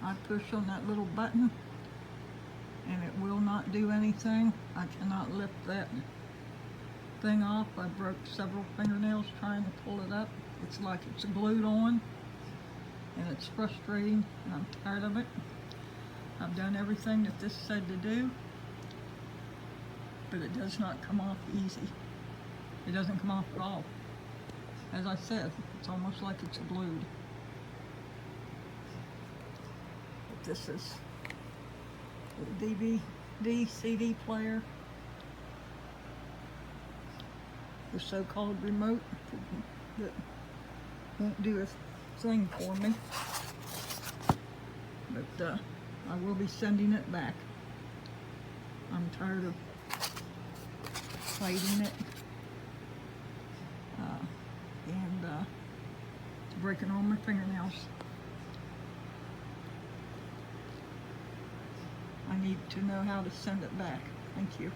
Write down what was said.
I push on that little button and it will not do anything. I cannot lift that thing off. I broke several fingernails trying to pull it up. It's like it's glued on, and it's frustrating, and I'm tired of it. I've done everything that this said to do, but it does not come off easy. It doesn't come off at all. As I said, it's almost like it's glued. But this is the DVD CD player, the so-called remote that won't do a thing for me. But I will be sending it back. I'm tired of fighting it and breaking all my fingernails. I need to know how to send it back. Thank you.